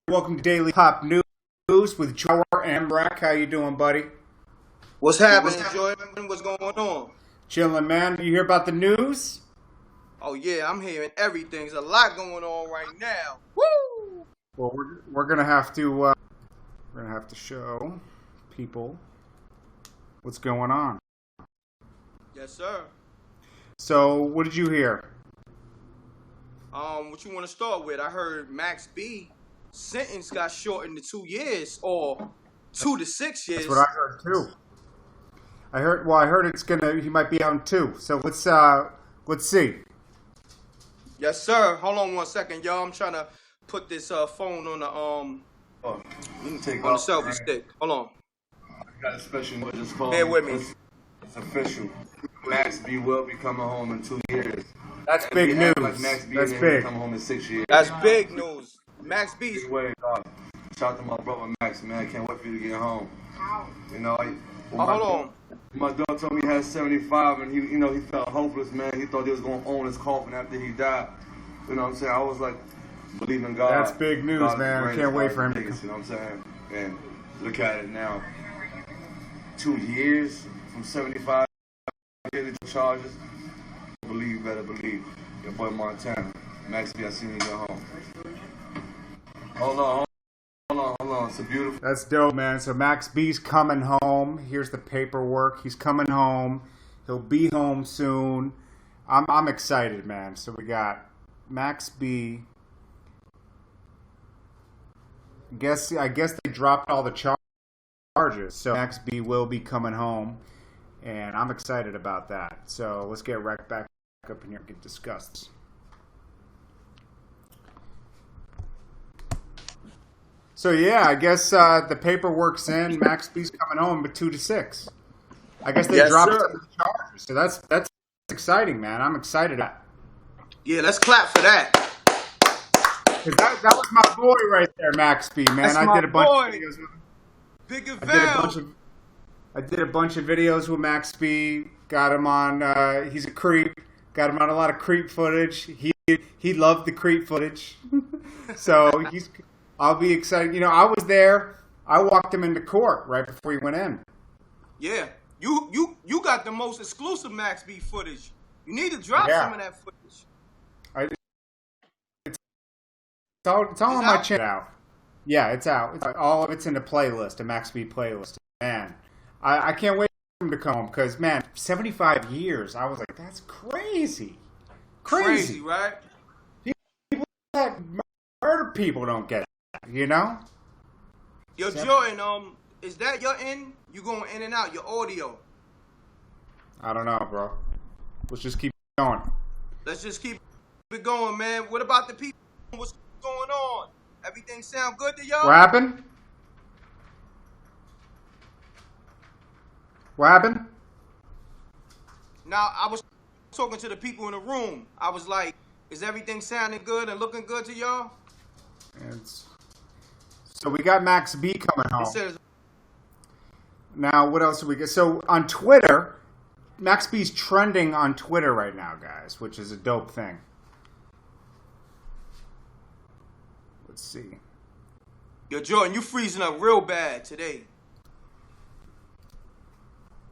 Welcome to Daily Pop News with Jordan Tower and Mreck. How you doing, buddy? What's happening, Jordan? What's going on? Chilling, man. You hear about the news? Oh yeah, I'm hearing everything. There's a lot going on right now. Woo! Well, we're gonna have to show people what's going on. Yes, sir. So, what did you hear? What you want to start with? I heard Max B sentence got shortened to 2 years, or 2 to 6 years. That's what I heard too. I heard he might be out in 2. So let's see. Yes, sir. Hold on 1 second, y'all. I'm trying to put this phone on the you can take on the off, selfie man. stick. Hold on. I got a special notice call. Bear with me. It's official. Max B will be coming home in 2 years. That's big news. Like Max B That's and big. Come home in 6 years. That's big news. Max B's. Shout out to my brother Max, man. Can't wait for you to get home. You know, Hold on. My dog told me he had 75, and he felt hopeless, man. He thought he was gonna own his coffin after he died. You know what I'm saying? I was like, believe in God. That's big news, God man. I can't wait for him to you know what I'm saying? And look at it now. 2 years from 75 charges. Believe, better believe. Your boy Montana. Max B, I seen you go home. Hold on. It's a beautiful. That's dope, man. So Max B's coming home. Here's the paperwork. He's coming home. He'll be home soon. I'm excited, man. So we got Max B. I guess they dropped all the charges. So Max B will be coming home, and I'm excited about that. So let's get right back up in here and get discussed. So yeah, I guess the paperwork's in. Max B's coming home, but 2 to 6. I guess they dropped some of the charges. So that's exciting, man. I'm excited. Yeah, let's clap for that. Cause that was my boy right there, Max B, man. That's I did a bunch boy. of videos with him. Big I did a bunch of videos with Max B. Got him on. He's a creep. Got him on a lot of creep footage. He loved the creep footage. So I'll be excited. You know, I was there. I walked him into court right before he went in. Yeah, you got the most exclusive Max B footage. You need to drop some of that footage. It's all on my channel. Yeah, it's out. All of it's in the playlist, a Max B playlist. Man, I can't wait for him to come home because, man, 75 years. I was like, that's crazy. Crazy, right? People that murder people don't get it, you know? Yo, Jordan, is that your end? You going in and out, your audio? I don't know, bro. Let's just keep going. Let's just keep it going, man. What about the people? What's going on? Everything sound good to y'all? What happened? What happened? Now, I was talking to the people in the room. I was like, is everything sounding good and looking good to y'all? So we got Max B coming home. It says, now, what else do we get? So on Twitter, Max B's trending on Twitter right now, guys, which is a dope thing. Let's see. yo, Jordan, you freezing up real bad today.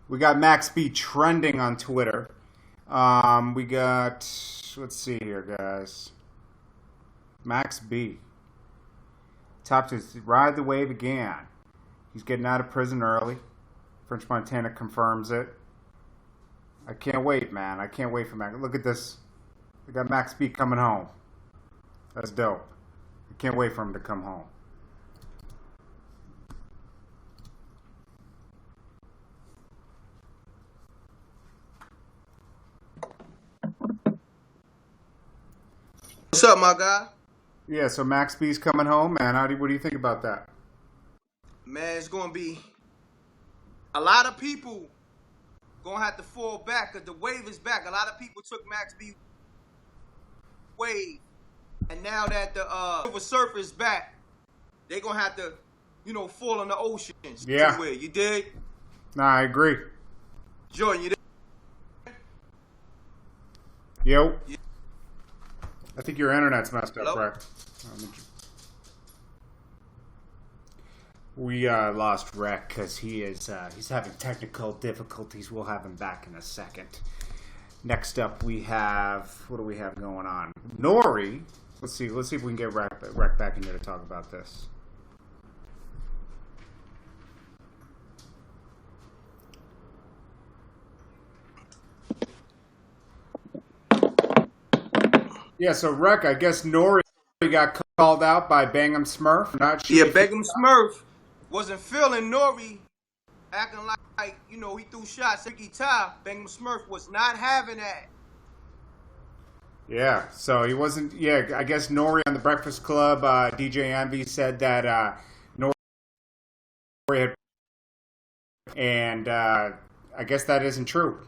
We got Max B trending on Twitter. We got, let's see here, guys. Max B. Top to ride the wave again. He's getting out of prison early. French Montana confirms it. I can't wait, man. I can't wait for Max. Look at this. We got Max B coming home. That's dope. I can't wait for him to come home. What's up, my guy? Yeah, so Max B's coming home, man. What do you think about that? Man, it's going to be a lot of people going to have to fall back because the wave is back. A lot of people took Max B wave. And now that the Silver Surfer is back, they're going to have to, fall in the ocean. Yeah. Somewhere. You dig? Nah, I agree. Jordan, you dig? Yo. Yeah. I think your internet's messed up, Hello? right? We lost Rec because he's having technical difficulties. We'll have him back in a second. Next up, we have, what do we have going on? N.O.R.E. Let's see if we can get Rec back in here to talk about this. Yeah, so Rec, I guess N.O.R.E. got called out by Bangem Smurf. Not sure. Yeah, Bangem Smurf wasn't feeling N.O.R.E. acting like, you know, he threw shots. Ricky Ty, Bangem Smurf was not having that. Yeah, so he wasn't. Yeah, I guess N.O.R.E. on the Breakfast Club, DJ Envy said that N.O.R.E. had, and I guess that isn't true.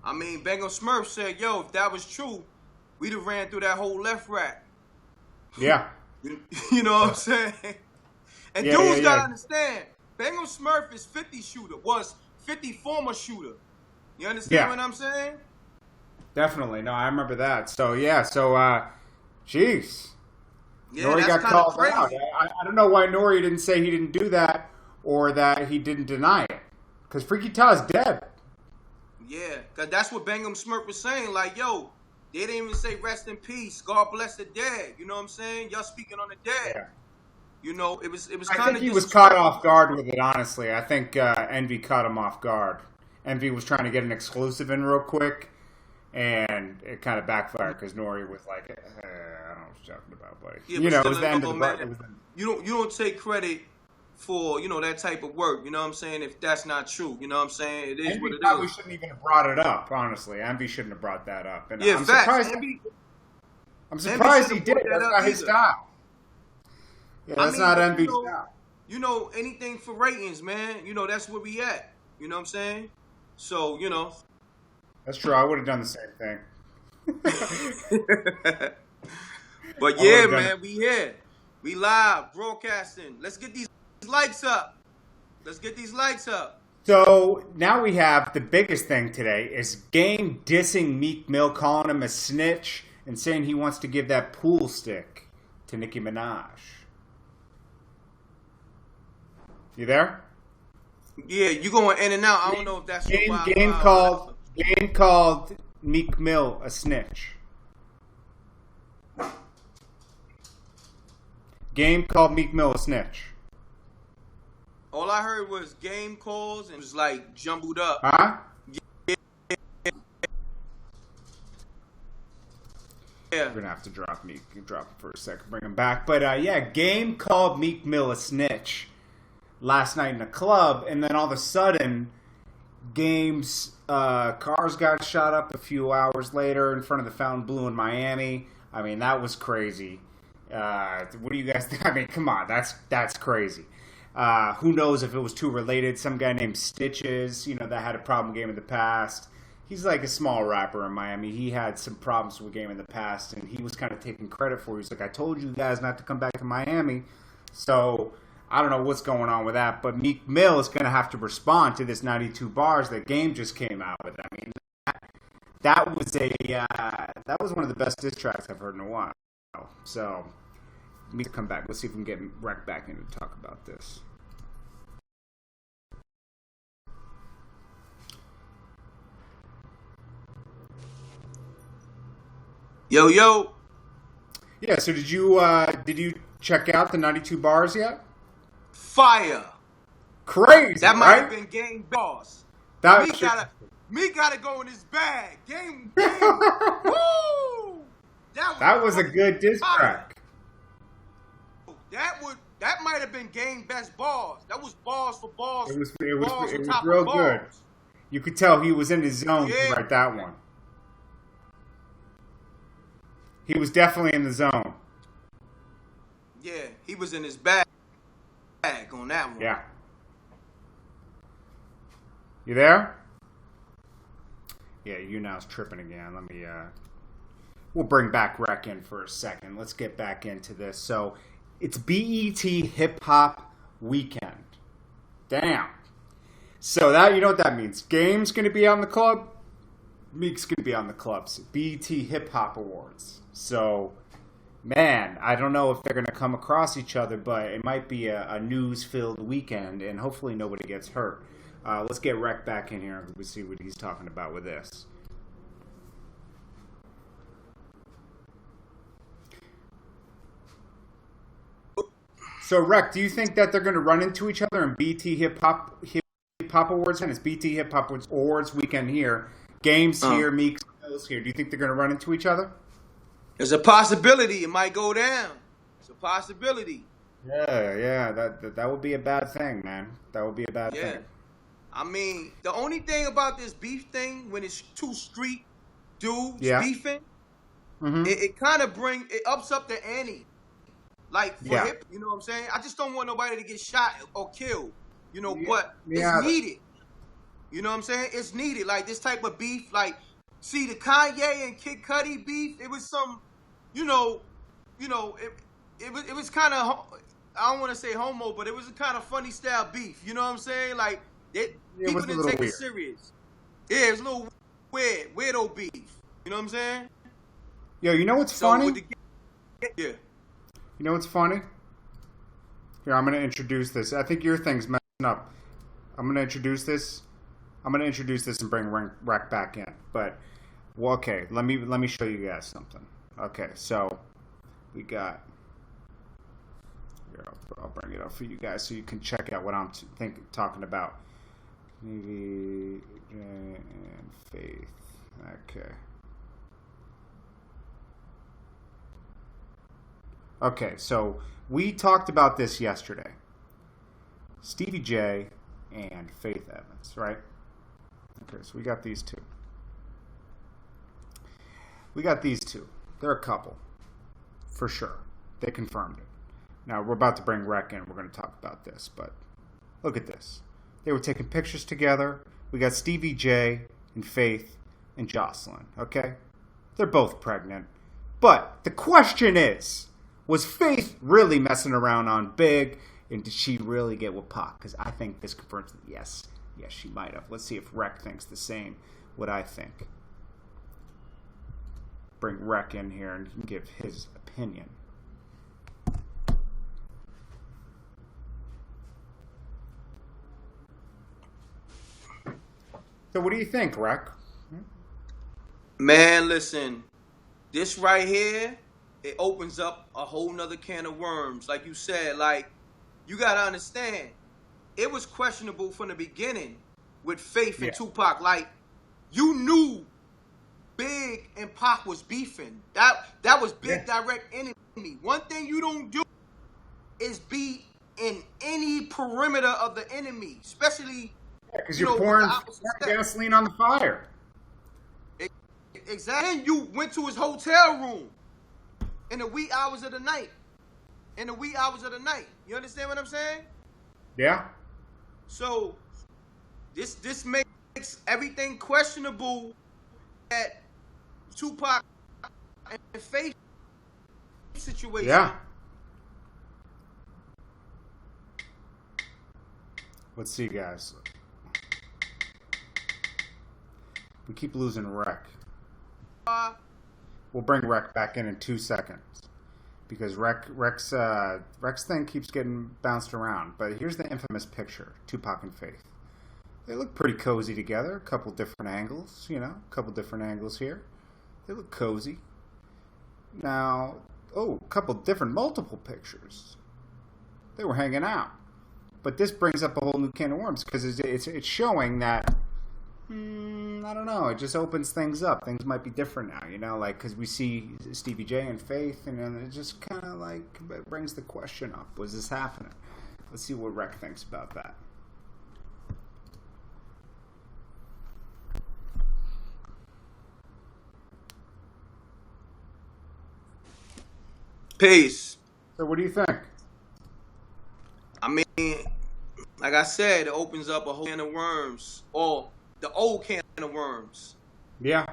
I mean, Bangem Smurf said, "Yo, if that was true, we'd have ran through that whole left rack." Yeah. You know what I'm saying? And dudes gotta understand, Bangem Smurf is 50 shooter, was 50 former shooter. You understand what I'm saying? Definitely. No, I remember that. So, yeah. So, jeez. Yeah, N.O.R.E. got called out. I don't know why N.O.R.E. didn't say he didn't do that or that he didn't deny it. Because Freaky Ta's dead. Yeah, because that's what Bangem Smurf was saying. Like, yo, they didn't even say rest in peace. God bless the dead. You know what I'm saying? Y'all speaking on the dead. Yeah. You know, it was kind of. I think he was caught off guard with it, honestly. I think Envy caught him off guard. Envy was trying to get an exclusive in real quick. And it kind of backfired because N.O.R.E. was like, I don't know what you're talking about, buddy. Yeah, you know, it was the end of the You don't take credit for, you know, that type of work. You know what I'm saying? If that's not true, you know what I'm saying? It is Envy what it probably is. Shouldn't even have brought it up, honestly. Envy shouldn't have brought that up. And yeah, I'm facts. surprised he did. That's not his style. Yeah, that's not Envy's style. You know, anything for ratings, man. You know, that's where we at. You know what I'm saying? So, you know. That's true. I would have done the same thing. But yeah, man, we here. We live, broadcasting. Let's get these lights up. Let's get these lights up. So now we have the biggest thing today is Game dissing Meek Mill, calling him a snitch, and saying he wants to give that pool stick to Nicki Minaj. You there? Yeah, you going in and out. I don't know if that's Game called Meek Mill a snitch. Game called Meek Mill a snitch. All I heard was Game calls and it was like jumbled up. Huh? Yeah. We're gonna have to drop him for a second, bring him back. But yeah, Game called Meek Mill a snitch last night in a club, and then all of a sudden, Game's cars got shot up a few hours later in front of the Fontainebleau in Miami. I mean, that was crazy. What do you guys think? I mean, come on, that's crazy. Who knows if it was too related? Some guy named Stitches, you know, that had a problem with Game in the past. He's like a small rapper in Miami. He had some problems with Game in the past, and he was kind of taking credit for it. He's like, I told you guys not to come back to Miami. So I don't know what's going on with that, but Meek Mill is going to have to respond to this 92 bars that Game just came out with. I mean, that was one of the best diss tracks I've heard in a while. So we need to come back. Let's see if we can get Rec back in to talk about this. Yo. Yeah. So did you check out the 92 bars yet? Fire. Crazy. That might have been Game boss. Me gotta go in his bag. Game. Woo! That was a good diss track. That might have been Game best bars. That was bars for bars. It was real good. You could tell he was in his zone to write that one. He was definitely in the zone. Yeah, he was in his bag on that one. Yeah. You there? Yeah, YOUNOW's tripping again. Let me we'll bring back Rec in for a second. Let's get back into this. So it's BET HipHop Weekend. Damn. So that, you know what that means. Game's gonna be on the club. Meek's gonna be on the clubs. BET HipHop Awards. So man, I don't know if they're going to come across each other, but it might be a news-filled weekend, and hopefully nobody gets hurt. Let's get Rec back in here and we'll see what he's talking about with this. So, Rec, do you think that they're going to run into each other in BT HipHop Awards? And it's BT HipHop Awards weekend here. Games here, Meek Mill's here. Do you think they're going to run into each other? There's a possibility it might go down. It's a possibility. Yeah. That would be a bad thing, man. That would be a bad thing. I mean, the only thing about this beef thing, when it's two street dudes beefing, it kind of it ups up the ante. Like, for hip, you know what I'm saying? I just don't want nobody to get shot or killed, you know, but it's needed. You know what I'm saying? It's needed. Like, this type of beef, like, see, the Kanye and Kid Cudi beef, it was some, it was kind of, I don't want to say homo, but it was a kind of funny style beef. You know what I'm saying? Like, people didn't take it serious. Yeah, it was a little weirdo beef. You know what I'm saying? Yo, you know what's funny? You know what's funny? Here, I'm going to introduce this. I think your thing's messing up. I'm going to introduce this and bring Rec back in. But, well, okay, let me show you guys something. Okay, so we got... Here, I'll bring it up for you guys so you can check out what I'm talking about. Maybe and Faith. Okay. Okay, so we talked about this yesterday. Stevie J and Faith Evans, right? Okay, so we got these two. They're a couple, for sure. They confirmed it. Now, we're about to bring Rec in. We're going to talk about this, but look at this. They were taking pictures together. We got Stevie J and Faith and Jocelyn, okay? They're both pregnant. But the question is, was Faith really messing around on Big, and did she really get with Pac? Because I think this confirms that yes, she might have. Let's see if Rec thinks the same, what I think. Bring Rec in here and he can give his opinion. So what do you think, Rec? Man, listen, this right here, it opens up a whole nother can of worms. Like you said, like, you got to understand, it was questionable from the beginning with Faith and Tupac. Like, you knew Big and Pac was beefing. That was Big direct enemy. One thing you don't do is be in any perimeter of the enemy, especially... because you're pouring gasoline on the fire. Exactly. And you went to his hotel room in the wee hours of the night. You understand what I'm saying? Yeah. So this makes everything questionable at Tupac and Faith situation. Yeah. Let's see, guys. We keep losing Rec. We'll bring Rec back in 2 seconds because Rec's thing keeps getting bounced around. But here's the infamous picture: Tupac and Faith. They look pretty cozy together. A couple different angles, a couple different angles here. They look cozy. Now, a couple different multiple pictures. They were hanging out. But this brings up a whole new can of worms because it's showing that. I don't know. It just opens things up. Things might be different now, like, because we see Stevie J and Faith, and then it just kind of like brings the question up: was this happening? Let's see what Rec thinks about that. Peace. So, what do you think? I mean, like I said, it opens up a whole can of worms, or the old can of worms. Yeah.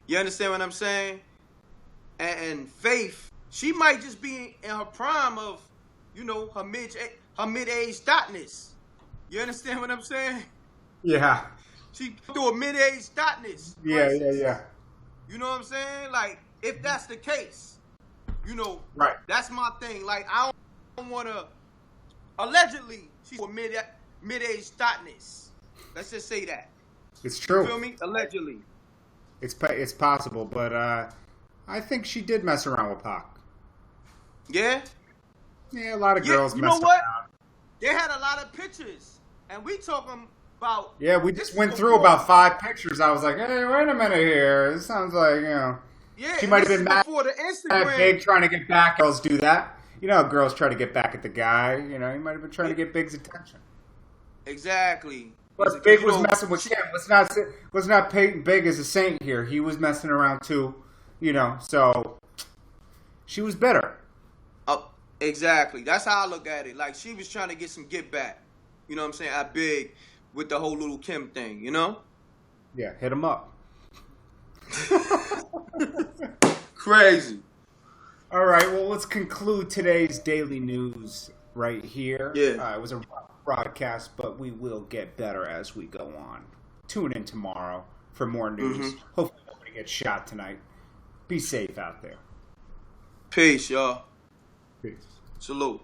You understand what I'm saying? And Faith, she might just be in her prime of, her mid-age thoughtness. You understand what I'm saying? Yeah. She through a mid-age thoughtness. Yeah. You know what I'm saying? Like, if that's the case. You know, Right. That's my thing. Like, I don't want to. Allegedly, she's a mid-age thoughtness. Let's just say that. It's true. You feel me? Allegedly. It's possible, but I think she did mess around with Pac. Yeah? Yeah, a lot of girls you messed know what? around. They had a lot of pictures, and we talking about. Yeah, we just went through about 5 pictures. I was like, hey, wait a minute here. This sounds like, you know. Yeah, she might have been mad before the Instagram. Big trying to get back. Girls do that. You know how girls try to get back at the guy. You know, he might have been trying to get Big's attention. Exactly. Plus, Big was messing with Kim. Let's not paint Big as a saint here. He was messing around too. You know, so she was bitter. Oh, exactly. That's how I look at it. Like, she was trying to get some get back. You know what I'm saying? At Big with the whole little Kim thing, you know? Yeah, hit him up. Crazy. All right, well, let's conclude today's daily news right here. Yeah. It was a rough broadcast, but we will get better as we go on. Tune in tomorrow for more news. Hopefully nobody gets shot tonight. Be safe out there. Peace, y'all. Peace. Salute.